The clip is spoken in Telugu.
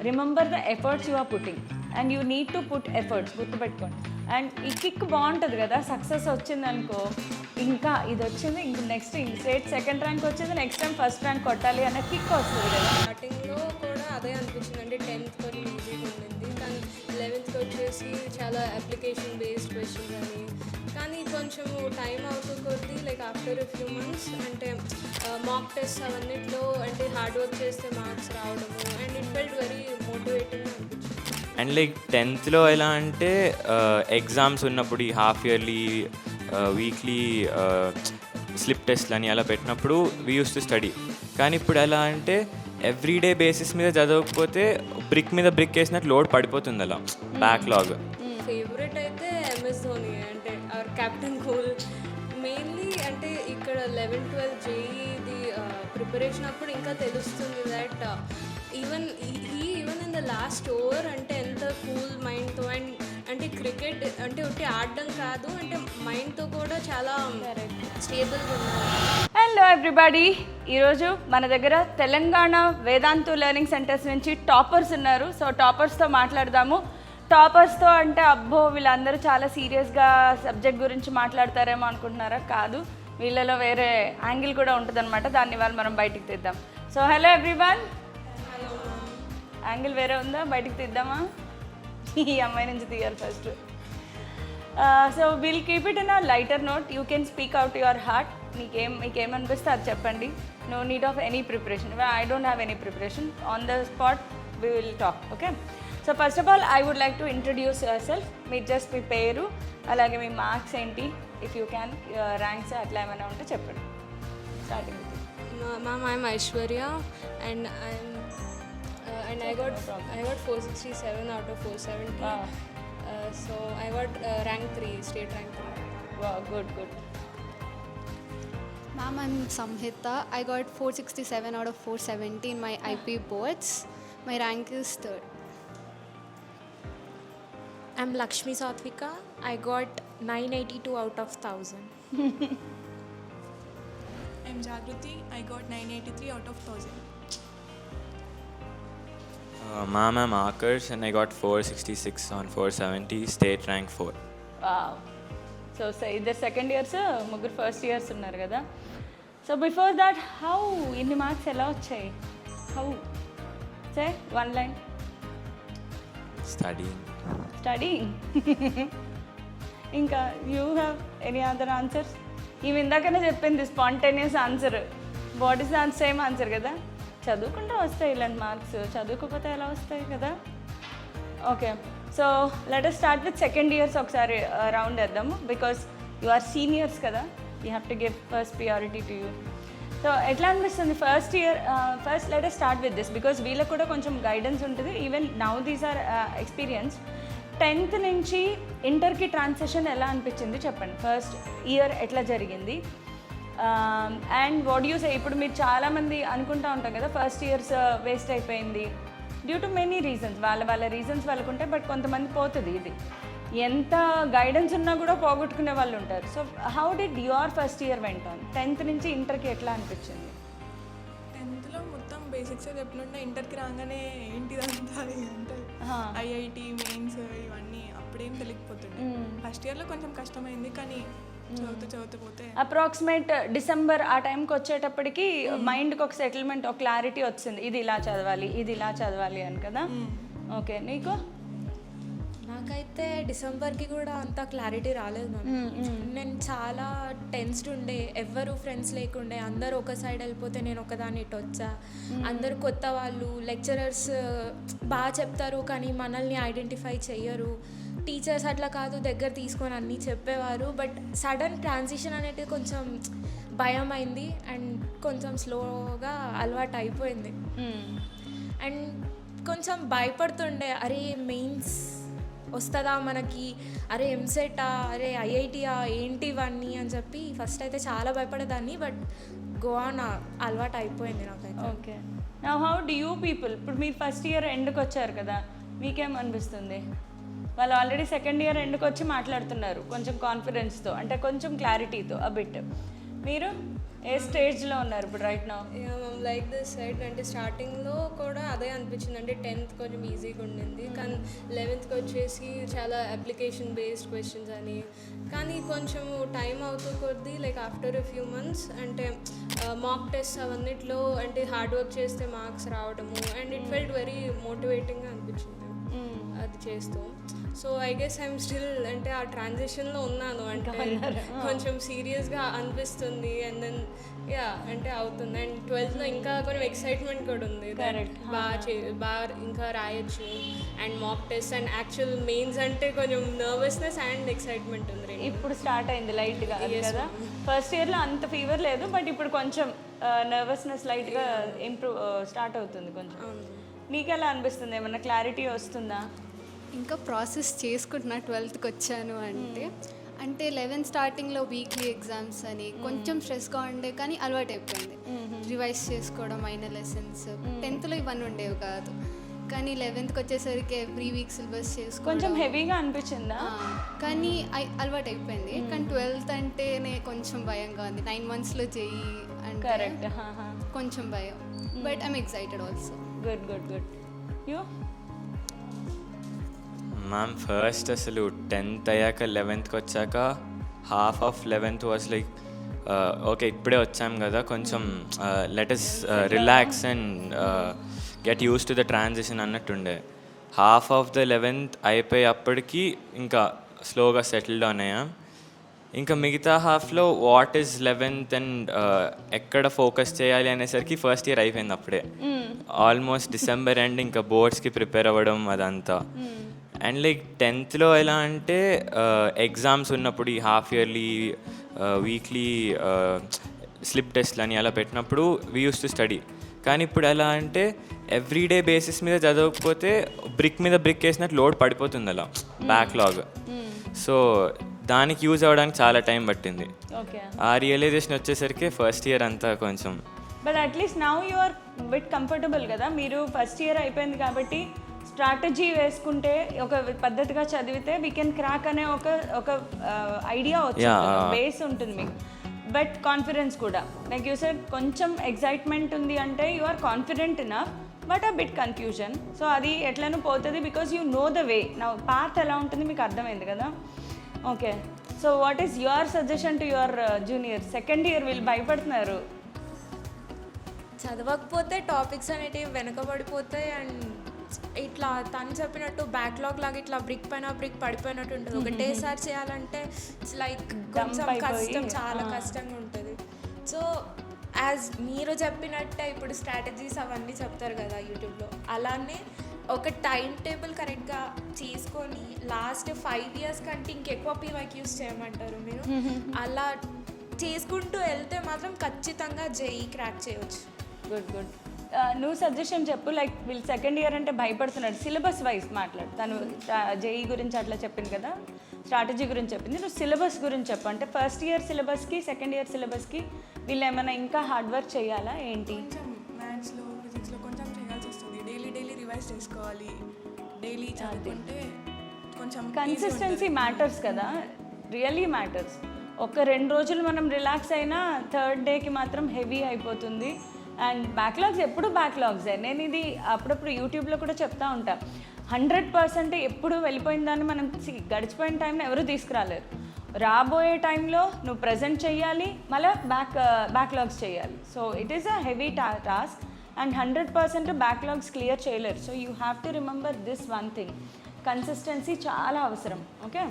Remember the efforts you are putting and you need to put efforts, గుర్తుపెట్టుకోండి. అండ్ ఈ కిక్ బాగుంటుంది కదా, సక్సెస్ వచ్చిందనుకో ఇంకా ఇది వచ్చింది, ఇంక నెక్స్ట్ స్టేట్ సెకండ్ ర్యాంక్ వచ్చింది, నెక్స్ట్ టైం ఫస్ట్ ర్యాంక్ కొట్టాలి అనే కిక్ వస్తుంది కదా. స్టార్టింగ్లో కూడా అదే అనిపించింది, అంటే 10th కొంచెం ఈజీగా ఉండింది, కానీ 11th వచ్చేసి చాలా అప్లికేషన్ బేస్డ్ క్వశ్చన్స్ అని. కానీ కొంచెం టైం అవుతూ కొద్దీ like after a few months అంటే మాక్ టెస్ట్ అవన్నిట్లో అంటే హార్డ్ వర్క్ చేస్తే మార్క్స్ రావడము and it felt very motivating అనిపించింది. అండ్ లైక్ 10th ఎలా అంటే ఎగ్జామ్స్ ఉన్నప్పుడు ఈ హాఫ్ ఇయర్లీ వీక్లీ స్లిప్ టెస్ట్లు అని అలా పెట్టినప్పుడు వీ యూస్ టు స్టడీ. కానీ ఇప్పుడు ఎలా అంటే ఎవ్రీడే బేసిస్ మీద చదవకపోతే బ్రిక్ మీద బ్రిక్ వేసినట్టు లోడ్ పడిపోతుంది అలా బ్యాక్లాగ్. ఫేవరెట్ అయితే MS ధోని, అంటే అవర్ కెప్టెన్ కూల్. మెయిన్లీ అంటే ఇక్కడ 11-12 జేఈది ప్రిపరేషన్ అప్పుడు ఇంకా తెలుస్తుంది that even in the last over అంటే ఎంత కూల్ మైండ్తో అండ్ అంటే క్రికెట్ అంటే ఒకటి ఆడడం కాదు, అంటే మైండ్తో కూడా చాలా స్టేబుల్గా ఉన్నారు. హలో ఎవ్రీబడి, ఈరోజు మన దగ్గర తెలంగాణ వేదాంతు లెర్నింగ్ సెంటర్స్ నుంచి టాపర్స్ ఉన్నారు. సో టాపర్స్తో మాట్లాడదాము. టాపర్స్తో అంటే అబ్బో వీళ్ళందరూ చాలా సీరియస్గా సబ్జెక్ట్ గురించి మాట్లాడతారేమో అనుకుంటున్నారా? కాదు, వీళ్ళలో వేరే యాంగిల్ కూడా ఉంటుందన్నమాట. దాన్ని ఇవాళ మనం బయటికి తీద్దాం. సో హలో ఎవ్రీవన్, యాంగిల్ వేరే ఉందా? బయటికి తీద్దామా? ఈ అమ్మాయి నుంచి తీయాలి first. So will keep it in a lighter note. You can speak out your heart. మీకేమనిపిస్తే అది చెప్పండి. No need of any preparation. I don't have any preparation. On the spot we will talk. Okay, so first of all I would like to introduce yourself. మీరు జస్ట్ మీ పేరు, అలాగే మీ మార్క్స్ ఏంటి, ఇఫ్ యూ క్యాన్ ర్యాంక్స్ అట్లా ఏమైనా ఉంటే చెప్పండి. Starting Ma'am, I'm Aishwarya and I got 467 out of 470. So I got rank 3, state rank 3. Wow, good. Ma'am, I'm Samhita. I got 467 out of 470 in my IP boards. My rank is 3rd. I'm Lakshmi Satvika. I got 982 out of 1000. I'm Jagruti. I got 983 out of 1000. Ma'am, I'm Akars and I got 466 on 470, state rank 4. Wow. So ఇద్దరు సెకండ్ ఇయర్స్, ముగ్గురు ఫస్ట్ ఇయర్స్ ఉన్నారు కదా. సో బిఫోర్ దాట్ హౌ ఇన్ని మార్క్స్ ఎలా వచ్చాయి? How say one line. Studying. ఇంకా you have any other answers? ఈమె ఇందాకనే చెప్పింది spontaneous answer. What is the same answer కదా. చదువుకుంటే వస్తాయి ఇలాంటి మార్క్స్, చదువుకోకపోతే ఎలా వస్తాయి కదా. Okay, so let us start with second years. ఒకసారి రౌండ్ వేద్దాము బికాస్ యు ఆర్ సీనియర్స్ కదా. You have to give first priority to you. So ఎట్లా అనిపిస్తుంది first year? First let us start with this because వీళ్ళకి కూడా కొంచెం గైడెన్స్ ఉంటుంది. Even now these are experience. 10th నుంచి ఇంటర్కి ట్రాన్సిషన్ ఎలా అనిపించింది చెప్పండి. ఫస్ట్ ఇయర్ ఎట్లా జరిగింది అండ్ వాట్ యూ సే? ఇప్పుడు మీరు చాలామంది అనుకుంటూ ఉంటాం కదా ఫస్ట్ ఇయర్స్ వేస్ట్ అయిపోయింది డ్యూ టు మెనీ రీజన్స్. వాళ్ళ రీజన్స్ వాళ్ళకుంటాయి, బట్ కొంతమంది పోతుంది. ఇది ఎంత గైడెన్స్ ఉన్నా కూడా పోగొట్టుకునే వాళ్ళు ఉంటారు. So how did your first year went on? 10th నుంచి ఇంటర్కి ఎట్లా అనిపించింది? 10th మొత్తం బేసిక్స్ చెప్పినట్టు ఇంటర్కి రాగానే ఏంటిదంతా అంటే IIT మెయిన్స్ ఇవన్నీ అప్పుడేం తెలియకపోతుండే. ఫస్ట్ ఇయర్లో కొంచెం కష్టమైంది, కానీ చదువుతూ పోతే అప్రాక్సిమేట్ డిసెంబర్ ఆ టైంకి వచ్చేటప్పటికి మైండ్కి ఒక సెటిల్మెంట్, ఒక క్లారిటీ వచ్చింది. ఇది ఇలా చదవాలి అని కదా. ఓకే, నీకు? నాకైతే డిసెంబర్కి కూడా అంత క్లారిటీ రాలేదు మ్యామ్. నేను చాలా టెన్స్డ్ ఉండే, ఎవ్వరు ఫ్రెండ్స్ లేకుండే, అందరూ ఒక సైడ్ వెళ్ళిపోతే నేను ఒకదాన్ని ఇటు వచ్చా. అందరు కొత్త వాళ్ళు, లెక్చరర్స్ బాగా చెప్తారు కానీ మనల్ని ఐడెంటిఫై చెయ్యరు. టీచర్స్ అట్లా కాదు, దగ్గర తీసుకొని అన్నీ చెప్పేవారు. బట్ సడన్ ట్రాన్సిషన్ అనేది కొంచెం భయం అయింది అండ్ కొంచెం స్లోగా అలవాటు అయిపోయింది. అండ్ కొంచెం భయపడుతుండే, అరే మెయిన్స్ వస్తుందా మనకి, అరే ఎంసెటా, అరే IITయా, ఏంటి ఇవన్నీ అని చెప్పి ఫస్ట్ అయితే చాలా భయపడేదాన్ని. బట్ గోవాన్ అలవాటు అయిపోయింది నాకైతే. Okay, now how do you people? ఇప్పుడు మీరు ఫస్ట్ ఇయర్ ఎండ్కి వచ్చారు కదా, మీకేమనిపిస్తుంది? వాళ్ళు ఆల్రెడీ సెకండ్ ఇయర్ ఎండ్కి వచ్చి మాట్లాడుతున్నారు కొంచెం కాన్ఫిడెన్స్తో, అంటే కొంచెం క్లారిటీతో అబిట్. మీరు ఏ స్టేజ్లో ఉన్నారు ఇప్పుడు right now? Ma'am like this side అంటే స్టార్టింగ్లో కూడా అదే అనిపించింది, అంటే 10th కొంచెం ఈజీగా ఉండింది, కానీ 11th వచ్చేసి చాలా అప్లికేషన్ బేస్డ్ క్వశ్చన్స్ అని. కానీ కొంచెం టైం అవుతూ కొద్దీ like after a few months అంటే మాక్ టెస్ట్ అవన్నిట్లో అంటే హార్డ్ వర్క్ చేస్తే మార్క్స్ రావడము, అండ్ ఇట్ ఫెల్ట్ వెరీ మోటివేటింగ్గా అనిపించింది అది చేస్తూ. So I guess I'm still అంటే ఆ ట్రాన్సిషన్లో ఉన్నాను, అంటే కొంచెం సీరియస్గా అనిపిస్తుంది, అండ్ దెన్ యా అంటే అవుతుంది. అండ్ 12th ఇంకా కొంచెం ఎక్సైట్మెంట్ కూడా ఉంది, బాగా ఇంకా రాయొచ్చు, and mock test and actual mains అంటే కొంచెం నర్వస్నెస్ అండ్ ఎక్సైట్మెంట్ ఉంది. ఇప్పుడు స్టార్ట్ అయింది లైట్గా కదా. ఫస్ట్ ఇయర్లో అంత ఫీవర్ లేదు, బట్ ఇప్పుడు కొంచెం నర్వస్నెస్ లైట్గా ఇంప్రూవ్ స్టార్ట్ అవుతుంది కొంచెం. నీకు ఎలా అనిపిస్తుంది, ఏమన్నా క్లారిటీ వస్తుందా? ఇంకా ప్రాసెస్ చేసుకుంటున్నా 12th వచ్చాను అంటే 11th స్టార్టింగ్లో వీక్లీ ఎగ్జామ్స్ అని కొంచెం స్ట్రెస్గా ఉండే, కానీ అలవాటు అయిపోయింది. రివైజ్ చేసుకోవడం అయిన లెసన్స్. 10thలో ఇవన్నీ ఉండేవి కాదు, కానీ 11th వచ్చేసరికి ఎవ్రీ వీక్ సిలబస్ చేసుకో కొంచెం హెవీగా అనిపించిందా? కానీ అలవాటు అయిపోయింది. కానీ 12th అంటేనే కొంచెం భయంగా ఉంది. 9 monthsలో చెయ్యి అంటే కరెక్ట్, కొంచెం భయం, but I'm excited also. Good good good. You ma'am first అసలు 10th అయ్యాక 11thకి వచ్చాక half of 11th was like okay ఇప్పుడే వచ్చాం కదా, కొంచెం let us relax and get used to the transition అన్నట్టుండే. హాఫ్ ఆఫ్ ద 11th అయిపోయేప్పటికీ ఇంకా స్లోగా సెటిల్ డౌన్ అయ్యాం. ఇంకా మిగతా హాఫ్లో వాట్ ఈజ్ 11th అండ్ ఎక్కడ ఫోకస్ చేయాలి అనేసరికి ఫస్ట్ ఇయర్ అయిపోయింది అప్పుడే. ఆల్మోస్ట్ డిసెంబర్ ఎండ్ ఇంకా బోర్డ్స్కి ప్రిపేర్ అవ్వడం అదంతా. అండ్ లైక్ 10thలో ఎలా అంటే ఎగ్జామ్స్ ఉన్నప్పుడు ఈ హాఫ్ ఇయర్లీ వీక్లీ స్లిప్ టెస్ట్లు అని అలా పెట్టినప్పుడు వీ యూస్ టు స్టడీ. కానీ ఇప్పుడు ఎలా అంటే ఎవ్రీడే బేసిస్ మీద చదవకపోతే బ్రిక్ మీద బ్రిక్ వేసినట్టు లోడ్ పడిపోతుంది అలా బ్యాక్లాగ్. సో దానికి యూజ్ అవ్వడానికి చాలా టైం పట్టింది. ఆ రియలైజేషన్ వచ్చేసరికి ఫస్ట్ ఇయర్ అంతా కొంచెం. But at least now you are bit comfortable కదా. మీరు ఫస్ట్ ఇయర్ అయిపోయింది కాబట్టి స్ట్రాటజీ వేసుకుంటే ఒక పద్ధతిగా చదివితే వీ కెన్ క్రాక్ అనే ఒక ఐడియా వచ్చింది, బేస్ ఉంటుంది మీకు. బట్ కాన్ఫిడెన్స్ కూడా లైక్ యూ సెడ్ కొంచెం ఎగ్జైట్మెంట్ ఉంది అంటే you are confident enough, but a bit confusion. So అది ఎట్లనూ పోతుంది because you know the way. నా పాత్ ఎలా ఉంటుంది మీకు అర్థమైంది కదా. Okay, so what is your suggestion to your junior? Second year వీళ్ళు భయపడుతున్నారు, చదవకపోతే టాపిక్స్ అనేటివి వెనకబడిపోతాయి, అండ్ ఇట్లా తను చెప్పినట్టు బ్యాక్లాగ్ లాగా ఇట్లా బ్రిక్ పైన బ్రిక్ పడిపోయినట్టు ఉంటుంది. ఒకటేసారి చేయాలంటే ఇట్స్ లైక్ కొంచెం కష్టం, చాలా కష్టంగా ఉంటుంది. సో యాజ్ మీరు చెప్పినట్టే ఇప్పుడు స్ట్రాటజీస్ అవన్నీ చెప్తారు కదా యూట్యూబ్లో, అలానే ఒక టైం టేబుల్ కరెక్ట్గా చేసుకొని లాస్ట్ 5 years కంటే ఇంకెక్కువ PYQs చేయమంటారు మీరు. అలా చేసుకుంటూ వెళ్తే మాత్రం ఖచ్చితంగా జేఈ క్రాక్ చేయవచ్చు. Good good. నువ్వు సజెషన్ చెప్పు. లైక్ వీళ్ళు సెకండ్ ఇయర్ అంటే భయపడుతున్నాడు, సిలబస్ వైజ్ మాట్లాడు. తను జేఈ గురించి అట్లా చెప్పింది కదా, స్ట్రాటజీ గురించి చెప్పింది. నువ్వు సిలబస్ గురించి చెప్పు. అంటే ఫస్ట్ ఇయర్ సిలబస్కి సెకండ్ ఇయర్ సిలబస్కి వీళ్ళు ఏమైనా ఇంకా హార్డ్ వర్క్ చేయాలా ఏంటి? కొంచెం మ్యాథ్స్లో ఫిజిక్స్లో కొంచెం చేయాల్సి వస్తుంది. డైలీ రివైజ్ చేసుకోవాలి. డైలీ చదువుకుంటే కొంచెం కన్సిస్టెన్సీ మ్యాటర్స్ కదా, రియల్లీ మ్యాటర్స్. ఒక 2 రోజులు మనం రిలాక్స్ అయినా థర్డ్ డేకి మాత్రం హెవీ అయిపోతుంది. అండ్ బ్యాక్లాగ్స్ ఎప్పుడు బ్యాక్లాగ్సే. నేను ఇది అప్పుడప్పుడు యూట్యూబ్లో కూడా చెప్తా ఉంటా. 100% ఎప్పుడు వెళ్ళిపోయిన దాన్ని మనం గడిచిపోయిన టైంలో ఎవరు తీసుకురాలేరు. రాబోయే టైంలో నువ్వు ప్రజెంట్ చేయాలి, మళ్ళీ బ్యాక్లాగ్స్ చేయాలి. So it is a heavy task and 100% backlogs clear చేయలేరు. So you have to remember this one thing, consistency చాలా అవసరం. ఓకే.